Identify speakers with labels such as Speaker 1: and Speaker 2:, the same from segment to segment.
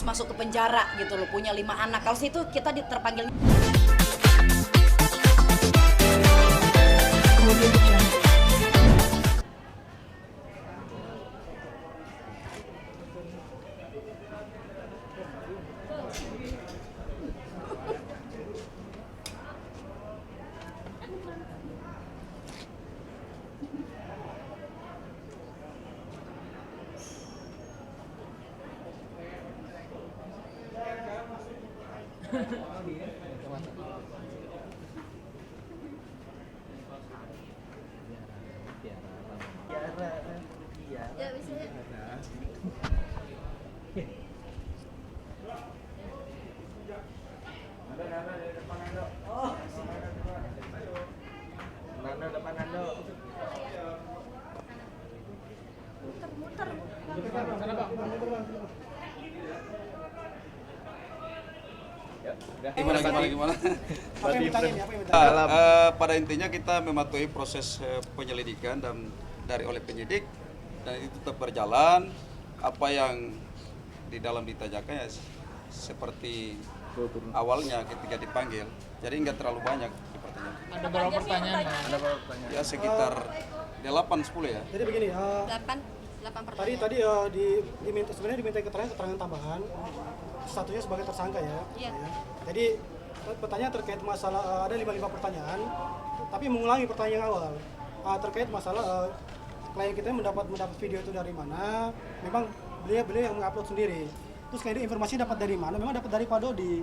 Speaker 1: masuk ke penjara gitu loh, punya 5 anak. Kalau situ kita terpanggil.
Speaker 2: Ya bisa ya.
Speaker 3: Nando depan Nando.
Speaker 2: Muter-muter.
Speaker 4: Gimana?
Speaker 5: Apa yang ditanya?
Speaker 4: Pada intinya kita mematuhi proses penyelidikan dan oleh penyidik dan itu tetap berjalan. Apa yang di dalam ditanyakan ya seperti awalnya ketika dipanggil. Jadi nggak terlalu banyak dipertanyakan.
Speaker 6: Ada berapa pertanyaan?
Speaker 4: Ya sekitar 8-10 ya.
Speaker 5: Jadi begini,
Speaker 2: 8 pertanyaan.
Speaker 5: tadi sebenarnya diminta keterangan tambahan, statusnya sebagai tersangka ya.
Speaker 2: Iya.
Speaker 5: Ya. Jadi pertanyaan terkait masalah ada 5 pertanyaan, tapi mengulangi pertanyaan yang awal terkait masalah klien kita mendapat video itu dari mana. Memang beliau yang mengupload sendiri. Terus kemudian informasi dapat dari mana? Memang dapat dari Pak Dodi,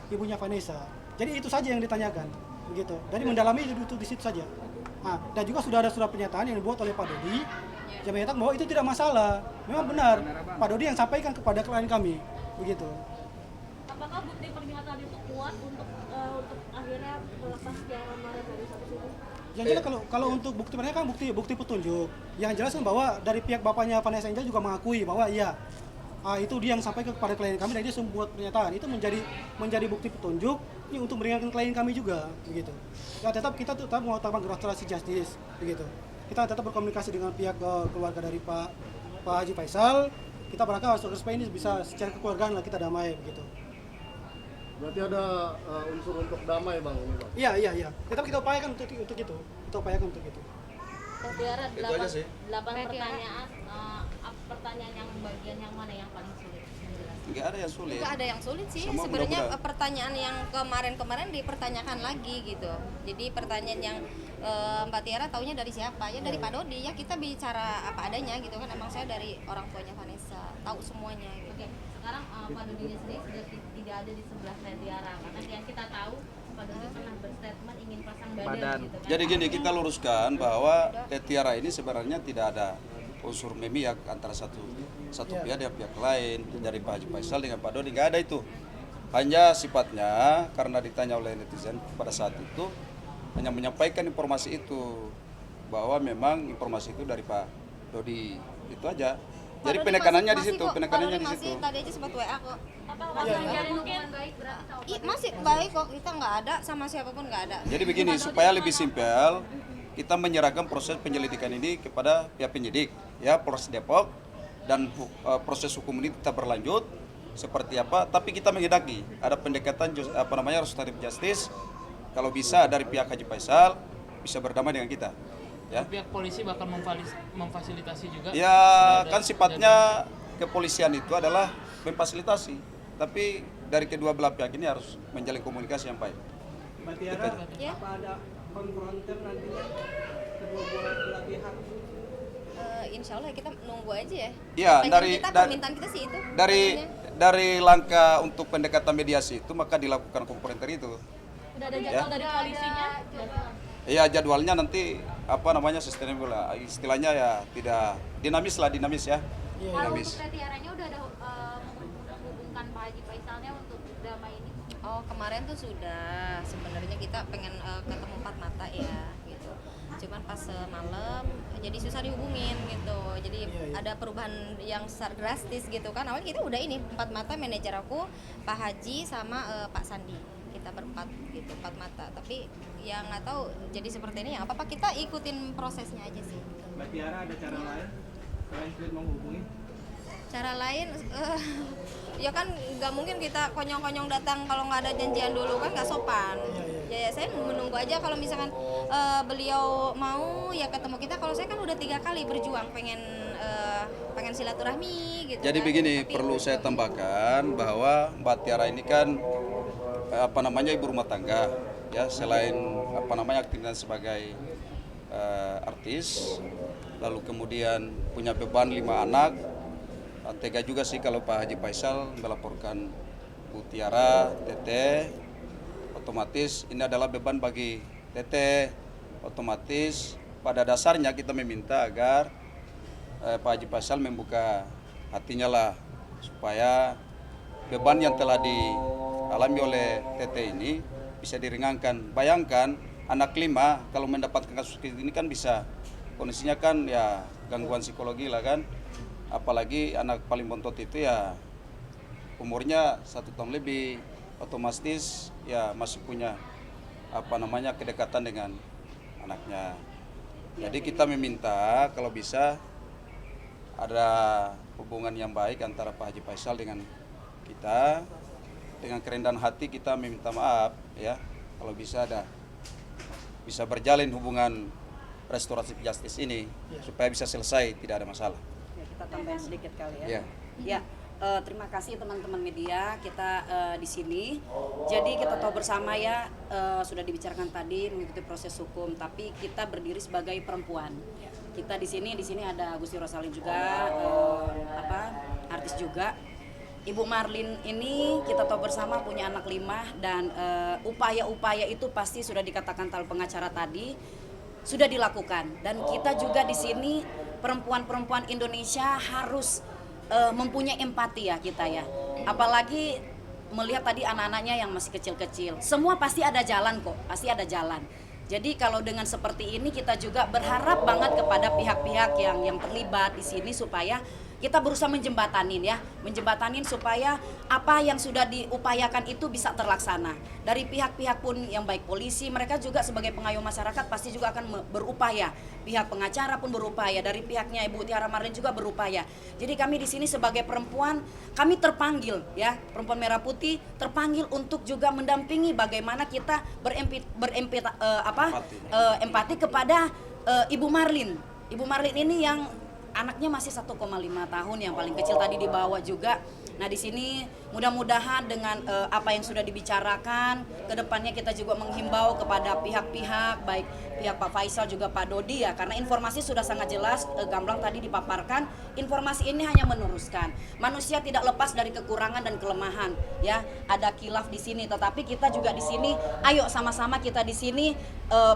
Speaker 5: ibunya Vanessa. Jadi itu saja yang ditanyakan, begitu. Jadi mendalami itu di situ saja. Nah, dan juga sudah ada surat pernyataan yang dibuat oleh Pak Dodi yang menyatakan bahwa itu tidak masalah. Memang benar, Pak Dodi yang sampaikan kepada klien kami, begitu.
Speaker 7: Apakah bukti pernyataan itu kuat untuk akhirnya melepas Tiara Maret dari status itu?
Speaker 5: Yang jelas kalau untuk bukti pernyataan bukti petunjuk. Yang jelas kan bahwa dari pihak bapaknya Vanessa Angel juga mengakui bahwa iya, itu dia yang sampaikan kepada klien kami dan dia membuat pernyataan. Itu menjadi bukti petunjuk ini untuk meringankan klien kami juga, begitu. Ya kita tetap mengutamakan restoratif justice, begitu. Kita tetap berkomunikasi dengan pihak keluarga dari Pak Haji Faisal. Kita berharap supaya ini bisa secara kekeluargaan lah kita damai, begitu.
Speaker 3: Berarti ada unsur untuk damai bang ini bang?
Speaker 5: Iya. Tetap kita upayakan untuk itu. Kita upayakan untuk itu.
Speaker 7: Tiara,
Speaker 4: Itu aja sih.
Speaker 7: 8 pertanyaan, pertanyaan yang bagian yang mana yang paling sulit?
Speaker 4: Nggak ada yang sulit.
Speaker 2: Nggak ada yang sulit sih.
Speaker 4: Semua
Speaker 2: Sebenarnya
Speaker 4: mudah-mudahan.
Speaker 2: pertanyaan yang kemarin dipertanyakan lagi gitu. Jadi pertanyaan yang Mbak Tiara taunya dari siapa? Ya dari Pak Dodi. Ya kita bicara apa adanya gitu kan. Emang saya dari orang tuanya Vanessa, tahu semuanya gitu.
Speaker 7: Oke, sekarang Pak Dodi sendiri sudah tidak ada di sebelah saya Tiara, karena yang kita tahu Pak Dodi pernah berstatement ingin pasang badan. Gitu kan.
Speaker 4: Jadi gini, kita luruskan bahwa Tiara ini sebenarnya tidak ada unsur memihak antara satu pihak dengan pihak lain, dari Pak Haji Faisal dengan Pak Dodi, nggak ada itu. Hanya sifatnya karena ditanya oleh netizen pada saat itu hanya menyampaikan informasi itu bahwa memang informasi itu dari Pak Dodi, itu aja. Jadi penekanannya di situ, penekanannya di situ.
Speaker 2: Tadi aja sempat WA kok.
Speaker 7: Apakah menjalin hubungan baik berarti sama
Speaker 2: Masih baik kok, kita nggak ada sama siapapun nggak ada.
Speaker 4: Jadi begini, supaya lebih simpel, kita menyerahkan proses penyelidikan ini kepada pihak penyidik, ya Polres Depok, dan proses hukum ini tetap berlanjut seperti apa. Tapi kita menghendaki ada pendekatan restoratif justice, kalau bisa dari pihak Haji Faisal bisa berdamai dengan kita. Ya.
Speaker 6: Pihak polisi bahkan memfasilitasi juga.
Speaker 4: Ya kan sifatnya kepolisian itu adalah memfasilitasi, tapi dari kedua belah pihak ini harus menjalin komunikasi yang baik.
Speaker 5: Mbak Tiara,
Speaker 2: Ya.
Speaker 5: apa ada konfrontir nantinya kedua belah pihak?
Speaker 2: Insya Allah kita nunggu aja ya.
Speaker 4: Iya,
Speaker 2: permintaan kita sih itu.
Speaker 4: Dari langkah untuk pendekatan mediasi itu maka dilakukan konfrontir itu.
Speaker 7: udah ada jadwal dari polisinya?
Speaker 4: Iya, jadwalnya nanti sustainable lah. Istilahnya ya tidak dinamis ya.
Speaker 7: Kalau
Speaker 4: Dinamis.
Speaker 7: untuk Tiaranya udah ada menghubungkan Pak Haji Faisalnya untuk damai ini?
Speaker 2: Oh kemarin tuh sudah, sebenarnya kita pengen ketemu 4 mata ya gitu. Cuman pas malam jadi susah dihubungin gitu. Jadi ada perubahan yang drastis gitu kan. Awalnya kita udah ini 4 mata, manajer aku, Pak Haji sama Pak Sandi. Kita berempat gitu, 4 mata. Tapi ya nggak tahu jadi seperti ini ya apa-apa, kita ikutin prosesnya aja sih.
Speaker 5: Mbak Tiara, ada cara lain selain sulit menghubungi?
Speaker 2: Cara lain ya kan nggak mungkin kita konyong-konyong datang kalau nggak ada janjian dulu, kan nggak sopan. Ya saya menunggu aja kalau misalkan beliau mau ya ketemu kita. Kalau saya kan udah 3 kali berjuang pengen silaturahmi gitu.
Speaker 4: Jadi
Speaker 2: kan.
Speaker 4: begini,
Speaker 2: Tapi
Speaker 4: perlu saya tambahkan bahwa Mbak Tiara ini kan ibu rumah tangga, ya, selain aktivitas sebagai artis, lalu kemudian punya beban 5 anak. Tega juga sih kalau Pak Haji Faisal melaporkan Bu Tiara, Teteh. Otomatis ini adalah beban bagi Teteh. Otomatis pada dasarnya kita meminta agar Pak Haji Faisal membuka hatinya lah, supaya beban yang telah dialami oleh Teteh ini bisa diringankan. Bayangkan anak 5 kalau mendapatkan kasus ini kan bisa kondisinya kan ya gangguan psikologi lah kan. Apalagi anak paling bontot itu ya umurnya 1 tahun lebih, otomatis ya masih punya kedekatan dengan anaknya. Jadi kita meminta kalau bisa ada hubungan yang baik antara Pak Haji Faisal dengan kita. Dengan kerendahan hati kita meminta maaf ya, kalau bisa berjalin hubungan restoratif justice ini supaya bisa selesai, tidak ada masalah.
Speaker 1: Kita tambahin sedikit kali ya.
Speaker 4: Ya.
Speaker 1: Ya, terima kasih teman-teman media kita di sini. Jadi kita tahu bersama ya, sudah dibicarakan tadi mengikuti proses hukum, tapi kita berdiri sebagai perempuan. Kita di sini ada Gusti Rosalin juga, artis juga. Ibu Marlin ini kita tahu bersama punya anak 5 dan upaya-upaya itu pasti sudah dikatakan tal pengacara tadi sudah dilakukan, dan kita juga di sini perempuan-perempuan Indonesia harus mempunyai empati ya kita ya. Apalagi melihat tadi anak-anaknya yang masih kecil-kecil. Semua pasti ada jalan kok, pasti ada jalan. Jadi kalau dengan seperti ini kita juga berharap banget kepada pihak-pihak yang terlibat di sini supaya kita berusaha menjembatanin supaya apa yang sudah diupayakan itu bisa terlaksana. Dari pihak-pihak pun yang baik polisi, mereka juga sebagai pengayom masyarakat pasti juga akan berupaya. Pihak pengacara pun berupaya, dari pihaknya Ibu Tiara Marlin juga berupaya. Jadi kami di sini sebagai perempuan, kami terpanggil ya, Perempuan Merah Putih terpanggil untuk juga mendampingi bagaimana kita empati kepada Ibu Marlin. Ibu Marlin ini yang anaknya masih 1,5 tahun, yang paling kecil tadi dibawa juga. Nah di sini mudah-mudahan dengan apa yang sudah dibicarakan, kedepannya kita juga menghimbau kepada pihak-pihak, baik pihak Pak Faisal juga Pak Dodi ya, karena informasi sudah sangat jelas, gamblang tadi dipaparkan. Informasi ini hanya meneruskan. Manusia tidak lepas dari kekurangan dan kelemahan, ya. Ada khilaf di sini, tetapi kita juga di sini, ayo sama-sama kita di sini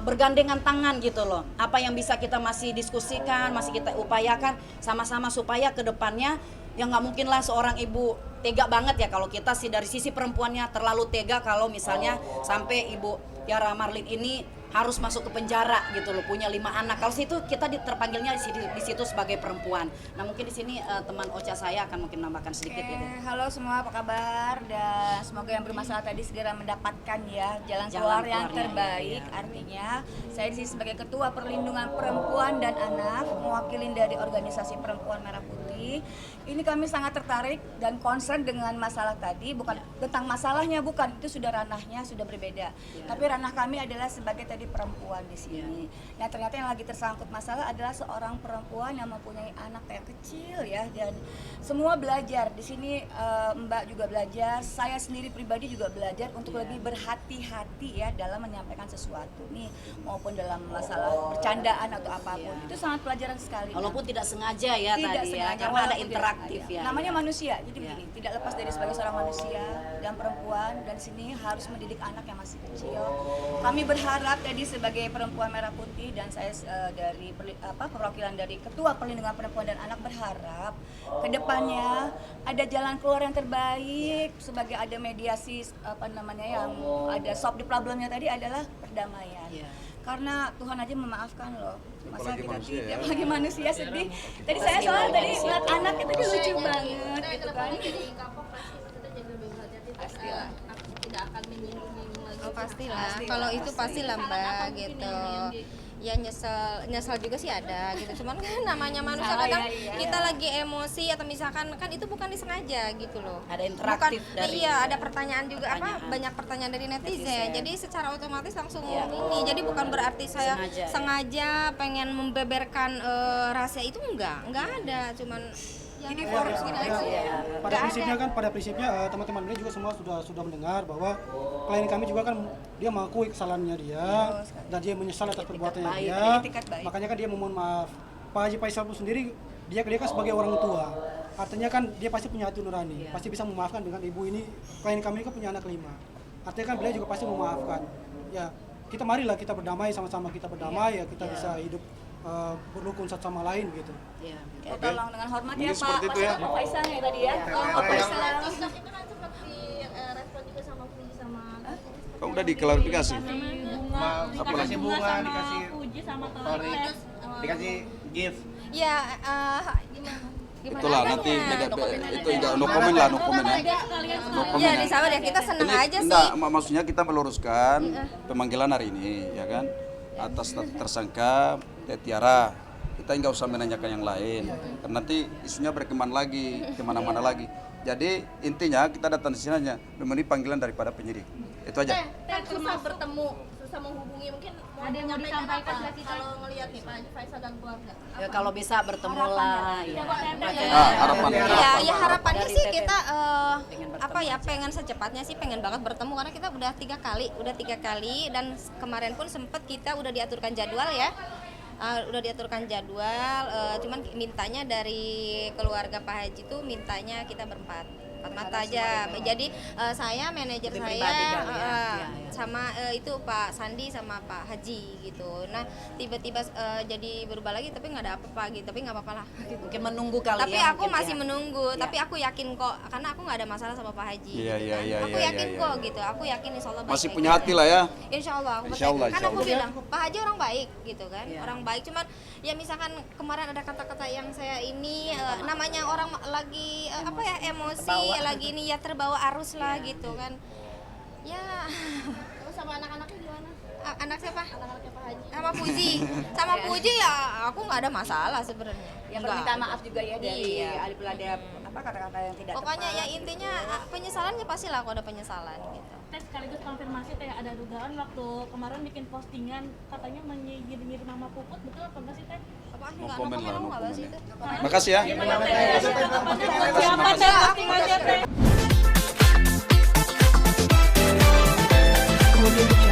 Speaker 1: bergandengan tangan gitu loh. Apa yang bisa kita masih diskusikan, masih kita upayakan sama-sama supaya kedepannya ya nggak mungkin lah seorang ibu tega banget ya kalau kita sih dari sisi perempuannya terlalu tega kalau misalnya sampai Ibu Tiara Marlin ini harus masuk ke penjara gitu loh, punya 5 anak. Kalau situ kita terpanggilnya di situ sebagai perempuan. Nah mungkin di sini teman Ocha saya akan mungkin nambahkan sedikit ya.
Speaker 8: Halo semua, apa kabar? Dan semoga yang bermasalah tadi segera mendapatkan ya jalan keluar yang terbaik. Ya. Artinya saya di sini sebagai Ketua Perlindungan Perempuan dan Anak, mewakili dari organisasi Perempuan Merah Putih. Ini kami sangat tertarik dan concern dengan masalah tadi, bukan tentang masalahnya, bukan, itu sudah ranahnya sudah berbeda. Tapi ranah kami adalah sebagai tadi perempuan di sini. Nah ternyata yang lagi tersangkut masalah adalah seorang perempuan yang mempunyai anak yang kecil ya, dan semua belajar di sini. Mbak juga belajar, saya sendiri pribadi juga belajar untuk lebih berhati-hati ya dalam menyampaikan sesuatu nih, maupun dalam masalah bercandaan atau apapun. Itu sangat pelajaran sekali.
Speaker 1: Walaupun tidak sengaja ya
Speaker 8: tidak
Speaker 1: tadi
Speaker 8: sengaja,
Speaker 1: ya, karena ada interaktif ya.
Speaker 8: Namanya manusia, jadi begini, tidak lepas dari sebagai seorang manusia dan perempuan, dan sini harus mendidik anak yang masih kecil. Kami berharap tadi sebagai Perempuan Merah Putih dan saya dari perwakilan dari Ketua Perlindungan Perempuan dan Anak berharap kedepannya ada jalan keluar yang terbaik, sebagai ada mediasi yang ada solve the problemnya tadi adalah perdamaian. Karena Tuhan aja memaafkan loh. Masa kita tidak lagi manusia sedih. Tadi saya soal tadi lihat anak itu lucu banget gitu kan.
Speaker 7: Pastilah. Tidak akan menyinggung lagi.
Speaker 2: Oh pastilah, kalau itu pastilah Mbak gitu. Ya nyesel juga sih ada gitu, cuman kan namanya manusia
Speaker 8: Salah
Speaker 2: kadang
Speaker 8: ya, iya.
Speaker 2: kita lagi emosi atau misalkan kan itu bukan disengaja gitu loh.
Speaker 1: Ada interaktif dari
Speaker 2: iya, ada pertanyaan juga
Speaker 1: pertanyaan.
Speaker 2: banyak pertanyaan dari netizen.
Speaker 1: Netizen.
Speaker 2: Jadi secara otomatis langsung
Speaker 1: Iya.
Speaker 2: ini. Jadi bukan berarti saya
Speaker 1: Sengaja, ya.
Speaker 2: sengaja pengen membeberkan rahasia itu enggak ada, cuman
Speaker 8: Jadi
Speaker 2: ya,
Speaker 8: forum gitu aja ya.
Speaker 5: Pada prinsipnya teman-teman media juga semua sudah mendengar bahwa klien kami juga kan dia mengakui kesalahannya dia dan dia menyesal atas perbuatannya
Speaker 8: baik,
Speaker 5: dia.
Speaker 8: etikat baik.
Speaker 5: Makanya kan dia memohon maaf. Pak Haji Faisal pun sendiri dia kan sebagai orang tua. Artinya kan dia pasti punya hati nurani, pasti bisa memaafkan dengan ibu ini. Klien kami ini kan punya anak 5. Artinya kan beliau juga pasti memaafkan. Ya, marilah kita berdamai, sama-sama kita berdamai ya kita bisa hidup berrukun satu sama lain gitu.
Speaker 1: Iya.
Speaker 8: Ya, tolong dengan hormat
Speaker 4: Mungkin
Speaker 8: ya Pak.
Speaker 4: seperti itu ya.
Speaker 8: Pak Faisal ya tadi ya.
Speaker 3: Apa yang-
Speaker 7: TikTok itu kan sempat direspon juga sama Puji sama
Speaker 4: Kok udah diklarifikasi?
Speaker 9: Dikasih bunga, dikasih
Speaker 7: Puji sama
Speaker 9: story,
Speaker 7: Torres.
Speaker 9: dikasih gift.
Speaker 2: ya gimana
Speaker 4: Itulah nanti itu enggak no comment lah, no comment ya. No comment
Speaker 2: ya
Speaker 4: ya.
Speaker 2: disabar ya, kita seneng
Speaker 4: Ini
Speaker 2: aja
Speaker 4: enggak,
Speaker 2: sih.
Speaker 4: maksudnya kita meluruskan pemanggilan hari ini, ya kan? Atas tersangka Tiara. Kita nggak usah menanyakan yang lain, karena nanti isunya berkembang lagi, kemana-mana lagi. Jadi intinya kita datang di sini hanya memenuhi panggilan daripada penyidik. Itu aja.
Speaker 7: Kan susah bertemu, susah menghubungi, mungkin ada yang mau disampaikan nggak sih kalau ngelihat nih Pak Haji Faisal dan keluarga?
Speaker 1: Ya, kalau bisa bertemu lah ya.
Speaker 4: Harapan.
Speaker 2: Ya harapannya
Speaker 1: Dari
Speaker 2: sih
Speaker 1: TT.
Speaker 2: kita
Speaker 1: Pengen bertemu
Speaker 2: apa ya, pengen secepatnya sih, pengen banget bertemu karena kita udah tiga kali dan kemarin pun sempet kita udah diaturkan jadwal ya. Cuman mintanya dari keluarga Pak Haji tuh mintanya kita berempat mata aja. Jadi saya, manajer
Speaker 1: Lebih
Speaker 2: saya,
Speaker 1: pribadi kali ya. Iya.
Speaker 2: sama itu Pak Sandi sama Pak Haji gitu. Nah tiba-tiba jadi berubah lagi, tapi nggak ada apa-apa gitu. Tapi nggak apa-apa lah.
Speaker 1: Mungkin menunggu kali
Speaker 2: Tapi
Speaker 1: ya.
Speaker 2: aku
Speaker 1: mungkin
Speaker 2: masih
Speaker 1: ya.
Speaker 2: menunggu.
Speaker 1: Iya.
Speaker 2: Tapi aku yakin kok, karena aku nggak ada masalah sama Pak Haji.
Speaker 4: Iya,
Speaker 2: gitu
Speaker 4: iya,
Speaker 2: kan.
Speaker 4: iya,
Speaker 2: Aku
Speaker 4: iya,
Speaker 2: yakin
Speaker 4: iya,
Speaker 2: kok
Speaker 4: iya.
Speaker 2: gitu. Aku yakin insya Allah
Speaker 4: Masih
Speaker 2: baik-baik
Speaker 4: punya
Speaker 2: aja.
Speaker 4: hati lah ya.
Speaker 2: Insya Allah, aku
Speaker 4: Insya Allah,
Speaker 2: percaya. Kan
Speaker 4: insya
Speaker 2: aku
Speaker 4: Allah.
Speaker 2: bilang Pak Haji orang baik gitu kan,
Speaker 1: Iya.
Speaker 2: orang baik. Cuman ya misalkan kemarin ada kata-kata yang saya ini namanya orang lagi emosi,
Speaker 1: Terbawa.
Speaker 2: lagi ini ya terbawa arus lah gitu kan. Ya
Speaker 7: Terus sama anak-anaknya gimana?
Speaker 2: anak siapa?
Speaker 7: Anak-anaknya Pak Haji.
Speaker 2: Sama Puji. Sama Puji ya aku nggak ada masalah sebenarnya.
Speaker 8: Ya
Speaker 2: Nggak.
Speaker 8: permintaan maaf juga ya dari
Speaker 2: Iya.
Speaker 8: ada kata-kata yang tidak
Speaker 2: Pokoknya
Speaker 8: tepat.
Speaker 2: ya intinya penyesalannya pasti lah, aku ada penyesalan gitu.
Speaker 7: Teh sekaligus konfirmasi teh, ada dugaan waktu kemarin bikin postingan katanya menyindir nama Puput, betul apa enggak sih teh?
Speaker 2: Apaan
Speaker 4: No
Speaker 2: nggak
Speaker 4: comment lah,
Speaker 2: aku
Speaker 4: no
Speaker 2: nggak bahas
Speaker 4: comment
Speaker 2: itu.
Speaker 4: ya. Makasih ya.
Speaker 7: Siapa teh postingannya teh?
Speaker 8: Kemudian